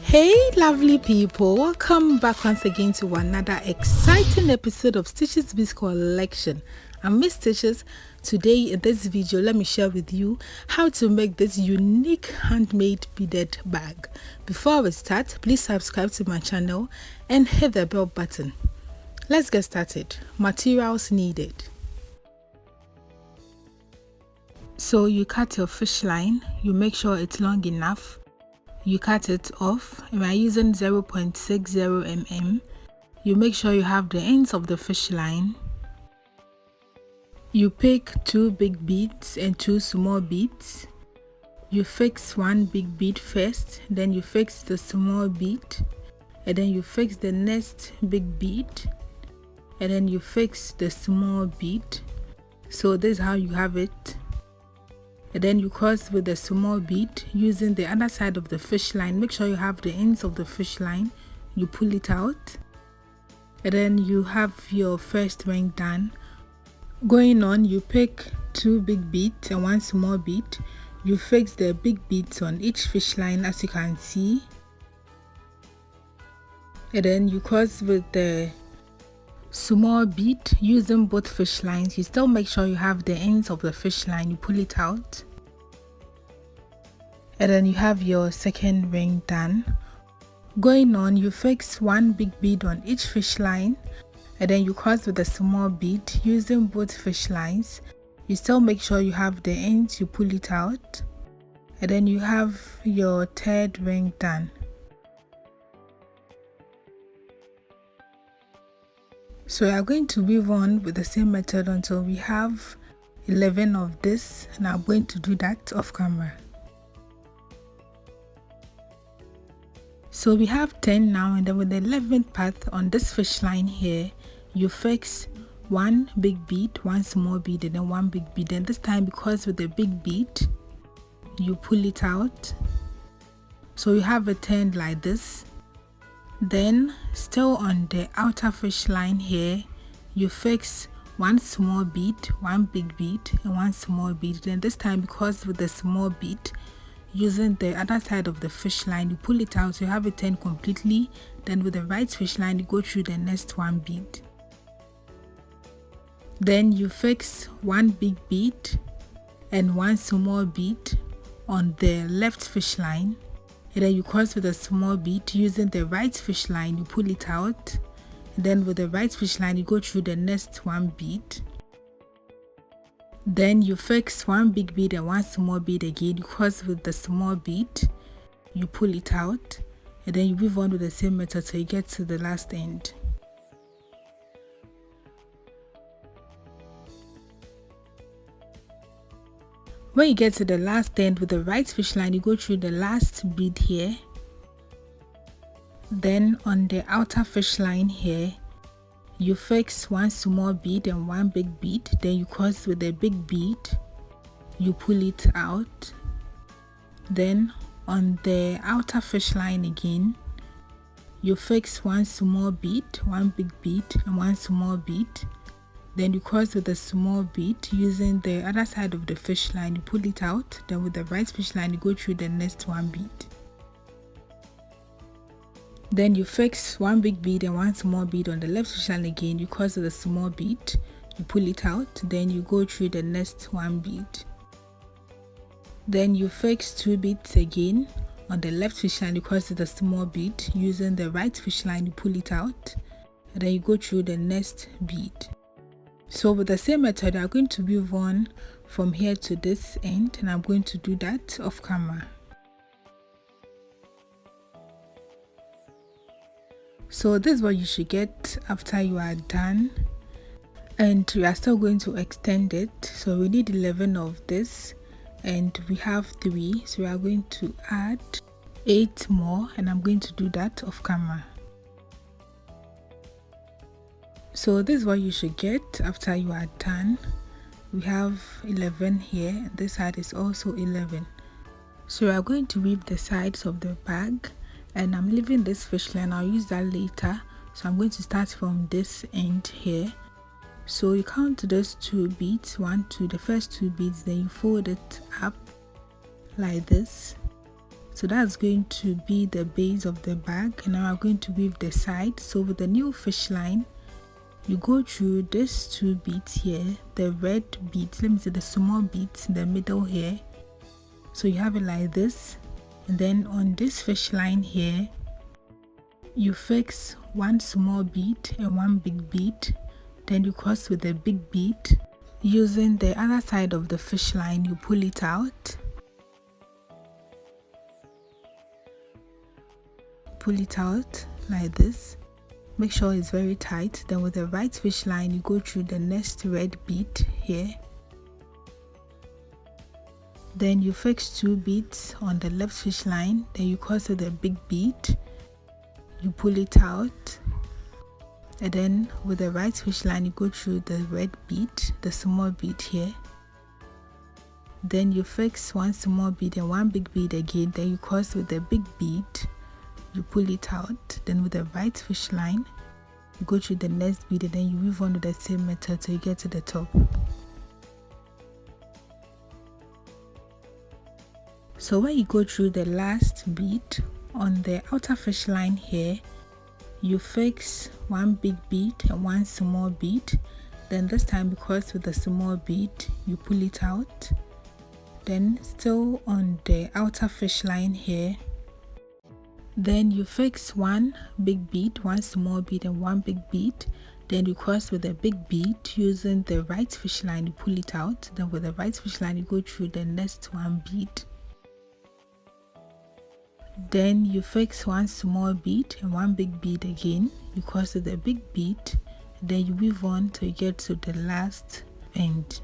Hey lovely people, welcome back once again to another exciting episode of Stitches Biz Collection. I'm Miss Stitches. Today in this video, let me share with you how to make this unique handmade beaded bag. Before we start, please subscribe to my channel and hit the bell button. Let's get started. Materials needed. So you cut your fish line, you make sure it's long enough. You cut it off. We are using 0.60 mm. You make sure you have the ends of the fish line. You pick 2 big beads and 2 small beads. You fix one big bead first, then you fix the small bead, and then you fix the next big bead, and then you fix the small bead. So this is how you have it. And then you cross with the small bead using the other side of the fish line. Make sure you have the ends of the fish line. You pull it out, and then you have your first ring done. Going on, you pick 2 big beads and 1 small bead. You fix the big beads on each fish line, as you can see, and then you cross with the small bead using both fish lines. You still make sure you have the ends of the fish line. You pull it out, and then you have your second ring done. Going on, you fix 1 big bead on each fish line, and then you cross with the small bead using both fish lines. You still make sure you have the ends. You pull it out, and then you have your third ring done. So we are going to weave on with the same method until we have 11 of this, and I'm going to do that off camera. So we have 10 now, and then with the 11th part on this fish line here, you fix 1 big bead, 1 small bead, and then 1 big bead. And this time, because with the big bead, you pull it out. So you have it turned like this. Then still on the outer fish line here, you fix 1 small bead, 1 big bead, and 1 small bead. Then this time, because with the small bead, using the other side of the fish line, you pull it out, so you have it turned completely. Then with the right fish line, you go through the next 1 bead. Then you fix 1 big bead and 1 small bead on the left fish line. And then you cross with a small bead using the right fish line. You pull it out, and then with the right fish line, you go through the next 1 bead. Then you fix 1 big bead and 1 small bead again. You cross with the small bead, you pull it out, and then you weave on with the same method till you get to the last end. When you get to the last end with the right fish line, you go through the last bead here. Then on the outer fish line here, you fix 1 small bead and 1 big bead. Then you cross with the big bead, you pull it out. Then on the outer fish line again, you fix 1 small bead, 1 big bead, and 1 small bead. Then you cross with a small bead using the other side of the fish line. You pull it out. Then with the right fish line, you go through the next 1 bead. Then you fix 1 big bead and 1 small bead on the left fish line again. You cross with a small bead. You pull it out. Then you go through the next 1 bead. Then you fix 2 beads again on the left fish line. You cross with a small bead using the right fish line. You pull it out, and then you go through the next bead. So with the same method, I'm going to weave on from here to this end, and I'm going to do that off camera. So this is what you should get after you are done, and we are still going to extend it. So we need 11 of this, and we have 3, so we are going to add 8 more, and I'm going to do that off camera. So this is what you should get after you are done. We have 11 here, and this side is also 11. So we are going to weave the sides of the bag, and I'm leaving this fish line. I'll use that later. So I'm going to start from this end here. So you count those 2 beads, 1, 2, the first 2 beads, then you fold it up like this. So that's going to be the base of the bag, and now I'm going to weave the side. So with the new fish line, you go through these 2 beads here, the red beads, let me say the small beads in the middle here. So you have it like this, and then on this fish line here, you fix 1 small bead and 1 big bead, then you cross with the big bead. Using the other side of the fish line, you pull it out. Pull it out like this. Make sure it's very tight. Then with the right fish line, you go through the next red bead here. Then you fix 2 beads on the left fish line. Then you cross with the big bead. You pull it out. And then with the right fish line, you go through the red bead, the small bead here. Then you fix 1 small bead and 1 big bead again. Then you cross with the big bead. You pull it out. Then with the right fish line, you go through the next bead, and then you weave on with the same method till you get to the top. So when you go through the last bead on the outer fish line here, you fix 1 big bead and 1 small bead. Then this time, because with the small bead, you pull it out. Then still on the outer fish line here, then you fix 1 big bead, 1 small bead and 1 big bead. Then you cross with a big bead using the right fish line, you pull it out. Then with the right fish line, you go through the next 1 bead. Then you fix 1 small bead and 1 big bead again. You cross with a big bead. Then you weave on till you get to the last end.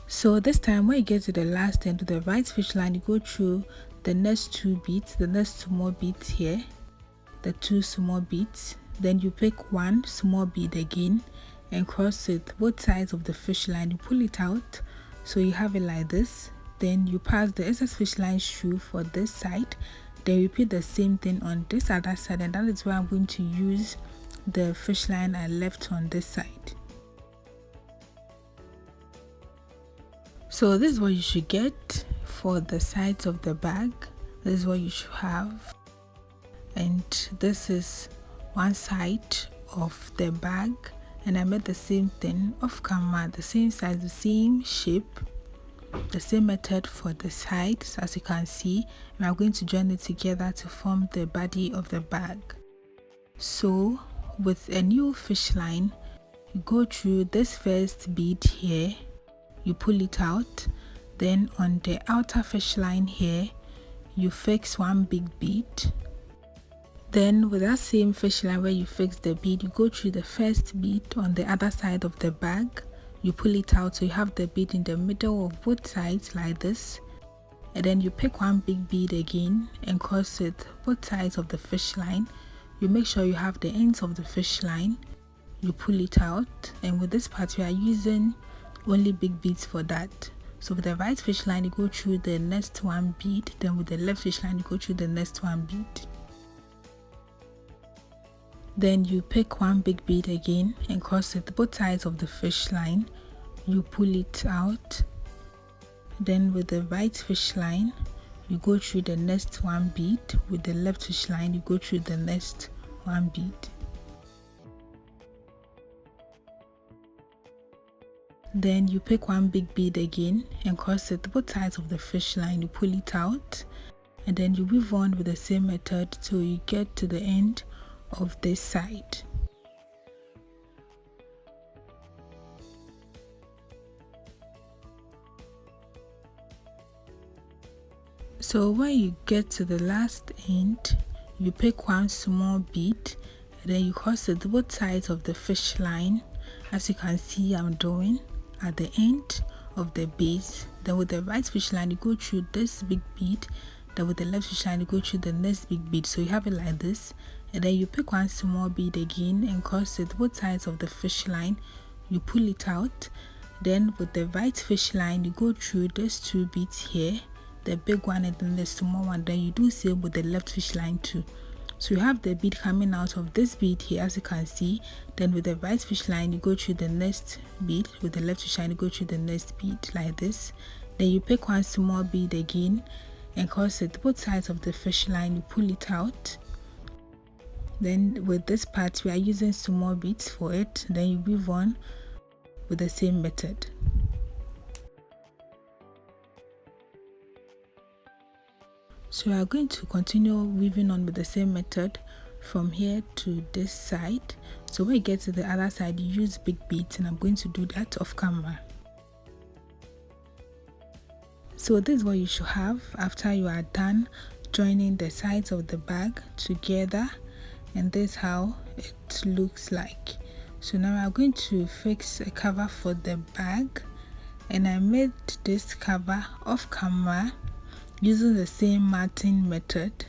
So this time when you get to the last end of the right fish line, you go through the next 2 beads, the next small beads here, the 2 small beads. Then you pick 1 small bead again and cross it both sides of the fish line. You pull it out so you have it like this. Then you pass the excess fish line through for this side. Then repeat the same thing on this other side, and that is where I'm going to use the fish line I left on this side. So this is what you should get for the sides of the bag. This is what you should have, and this is one side of the bag, and I made the same thing off camera, the same size, the same shape, the same method for the sides as you can see, and I'm going to join it together to form the body of the bag. So with a new fish line, you go through this first bead here, you pull it out. Then on the outer fish line here, you fix 1 big bead. Then with that same fish line where you fix the bead, you go through the first bead on the other side of the bag. You pull it out so you have the bead in the middle of both sides like this. And then you pick 1 big bead again and cross it both sides of the fish line. You make sure you have the ends of the fish line. You pull it out, and with this part we are using only big beads for that. So with the right fish line, you go through the next 1 bead. Then with the left fish line, you go through the next 1 bead. Then you pick 1 big bead again and cross it both sides of the fish line. You pull it out. Then with the right fish line, you go through the next 1 bead. With the left fish line, you go through the next 1 bead. Then you pick 1 big bead again and cross it both sides of the fish line. You pull it out, and then you weave on with the same method till you get to the end of this side. So when you get to the last end, you pick 1 small bead, and then you cross it both sides of the fish line, as you can see I'm doing at the end of the base. Then with the right fish line, you go through this big bead. Then with the left fish line, you go through the next big bead. So you have it like this, and then you pick 1 small bead again and cross it both sides of the fish line. You pull it out. Then with the right fish line, you go through these 2 beads here, the big one and then the small one. Then you do same with the left fish line too. So you have the bead coming out of this bead here, as you can see. Then with the right fish line, you go through the next bead. With the left fish line, you go through the next bead like this. Then you pick one small bead again and cross it both sides of the fish line. You pull it out. Then with this part, we are using small beads for it. Then you weave on with the same method. So we are going to continue weaving on with the same method from here to this side. So when you get to the other side, you use big beads, and I'm going to do that off camera. So this is what you should have after you are done joining the sides of the bag together, and this is how it looks like. So now I'm going to fix a cover for the bag, and I made this cover off camera using the same marking method.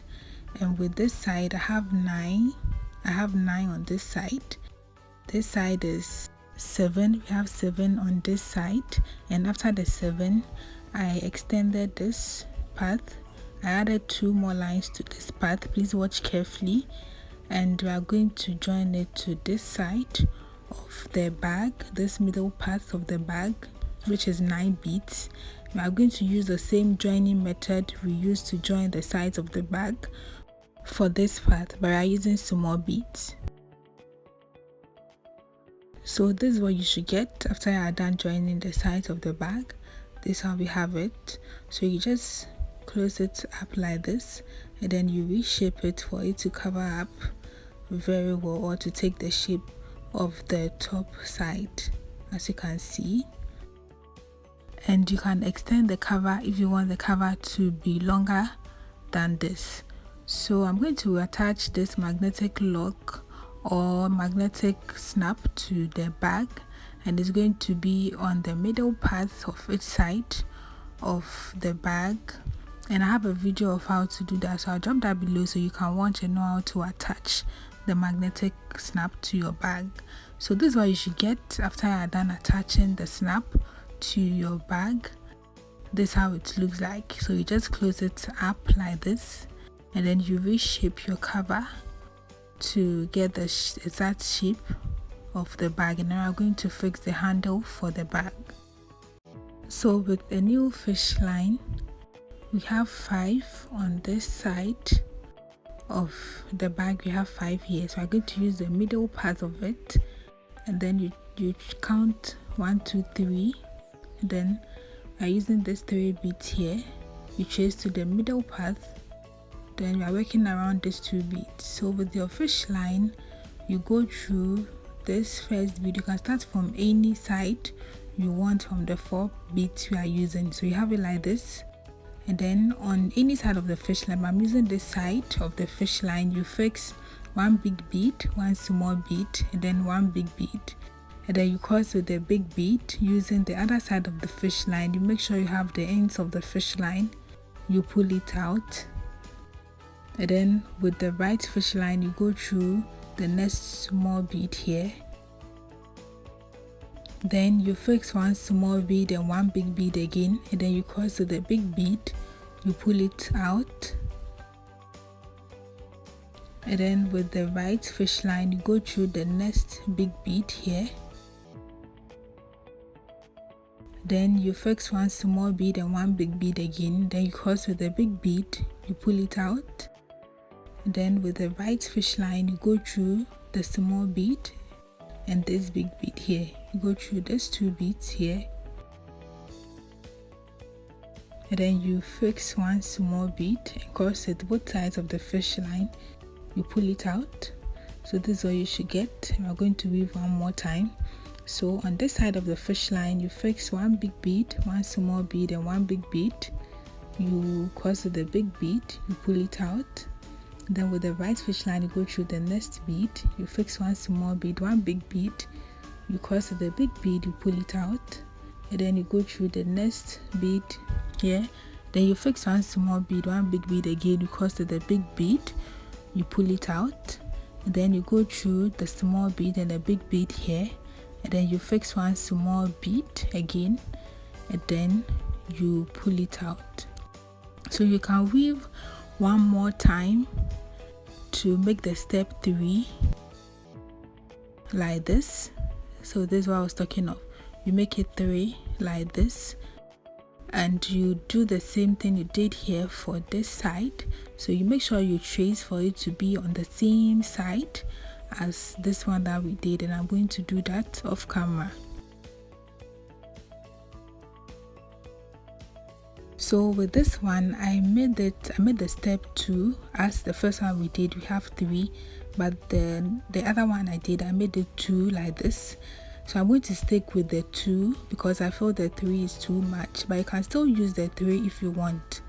And with this side, I have 9 on this side. This side is 7. We have 7 on this side, and after the 7, I extended this path. I added 2 more lines to this path. Please watch carefully. And we are going to join it to this side of the bag, this middle part of the bag, which is 9 beads. We are going to use the same joining method we used to join the sides of the bag for this part, but we are using small beads. So this is what you should get after you are done joining the sides of the bag. This is how we have it. So you just close it up like this, and then you reshape it for it to cover up very well, or to take the shape of the top side, as you can see. And you can extend the cover if you want the cover to be longer than this. So I'm going to attach this magnetic lock or magnetic snap to the bag, and it's going to be on the middle part of each side of the bag. And I have a video of how to do that, so I'll drop that below so you can watch and know how to attach the magnetic snap to your bag. So this is what you should get after you're done attaching the snap to your bag. This is how it looks like. So you just close it up like this, and then you reshape your cover to get the exact shape of the bag. And now I'm going to fix the handle for the bag. So with the new fish line, we have 5 on this side of the bag. We have 5 here, so I'm going to use the middle part of it, and then you count 1 2 3, and then by using this 3 beads here, you trace to the middle part. Then you are working around these 2 beads. So with your fish line, you go through this first bead. You can start from any side you want from the 4 beads you are using. So you have it like this, and then on any side of the fish line, I'm using this side of the fish line, you fix 1 big bead, 1 small bead, and then 1 big bead, and then you cross with the big bead using the other side of the fish line. You make sure you have the ends of the fish line, you pull it out, and then with the right fish line, you go through the next small bead here. Then you fix 1 small bead and 1 big bead again, and then you cross with the big bead, you pull it out, and then with the right fish line, you go through the next big bead here. Then you fix 1 small bead and 1 big bead again, then you cross with the big bead, you pull it out, and then with the right fish line, you go through the small bead and this big bead here. You go through these 2 beads here, and then you fix 1 small bead and cross it both sides of the fish line, you pull it out. So this is what you should get. We are going to weave one more time. So on this side of the fish line, you fix 1 big bead, 1 small bead, and 1 big bead. You cross with the big bead, you pull it out. Then with the right fish line, you go through the next bead, you fix 1 small bead, 1 big bead, you cross with the big bead, you pull it out, and then you go through the next bead here. Then you fix 1 small bead, 1 big bead again, you cross with the big bead, you pull it out, and then you go through the small bead and the big bead here, and then you fix 1 small bead again, and then you pull it out. So you can weave one more time to make the step 3 like this. So this is what I was talking of. You make it 3 like this, and you do the same thing you did here for this side. So you make sure you trace for it to be on the same side as this one that we did, and I'm going to do that off camera. So with this one, I made the step 2 as the first one we did. We have 3, but the other one I made it 2 like this. So I'm going to stick with the 2 because I feel the 3 is too much, but you can still use the 3 if you want.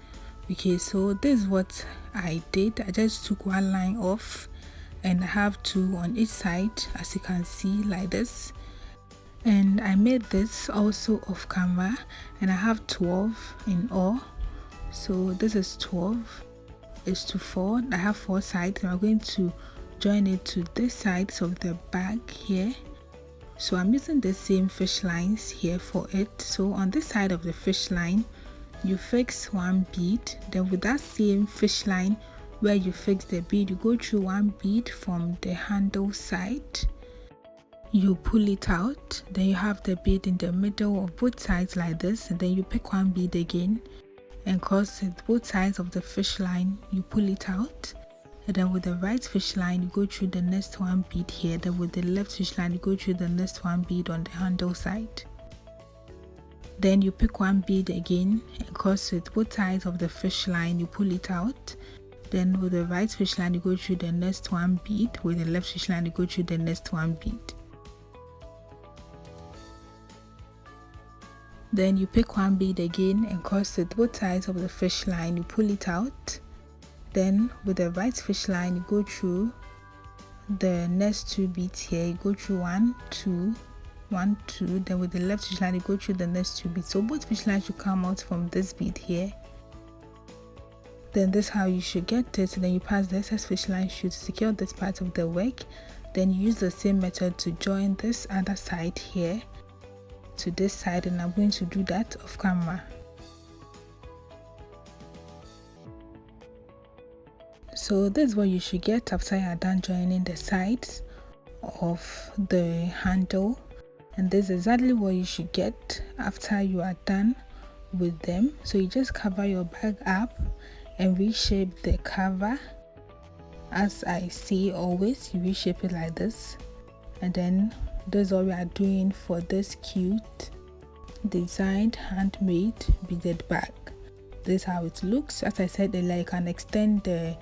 Okay, so this is what I did. I just took one line off and I have 2 on each side, as you can see, like this. And I made this also off camera, and I have 12 in all. So this is 12 is to 4. I have 4 sides, and I'm going to join it to this side of the bag here. So I'm using the same fish lines here for it. So on this side of the fish line, you fix 1 bead. Then with that same fish line where you fix the bead, you go through 1 bead from the handle side. You pull it out, then you have the bead in the middle of both sides like this, and then you pick 1 bead again and cross it both sides of the fish line. You pull it out, and then with the right fish line you go through the next 1 bead here. Then with the left fish line you go through the next 1 bead on the handle side. Then you pick 1 bead again and cross it both sides of the fish line. You pull it out. Then with the right fish line you go through the next 1 bead. With the left fish line you go through the next 1 bead. Then you pick 1 bead again and cross it both sides of the fish line. You pull it out. Then with the right fish line you go through the next 2 beads here. You go through 1, 2, 1, 2. Then with the left fish line you go through the next 2 beads. So both fish lines should come out from this bead here. Then this is how you should get it. And then you pass the excess fish line to secure this part of the work. Then you use the same method to join this other side here to this side, and I'm going to do that off camera. So this is what you should get after you are done joining the sides of the handle, and this is exactly what you should get after you are done with them. So you just cover your bag up and reshape the cover. As I say always, you reshape it like this, and then this is what we are doing for this cute designed handmade beaded bag. This is how it looks. As I said earlier, you can extend the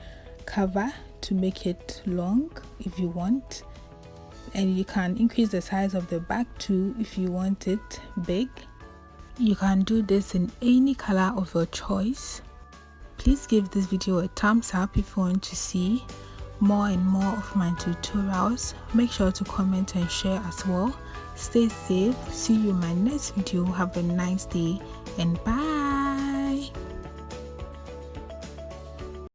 cover to make it long if you want, and you can increase the size of the bag too if you want it big. You can do this in any color of your choice. Please give this video a thumbs up if you want to see more and more of my tutorials. Make sure to comment and share as well. Stay safe. See you in my next video. Have a nice day and bye.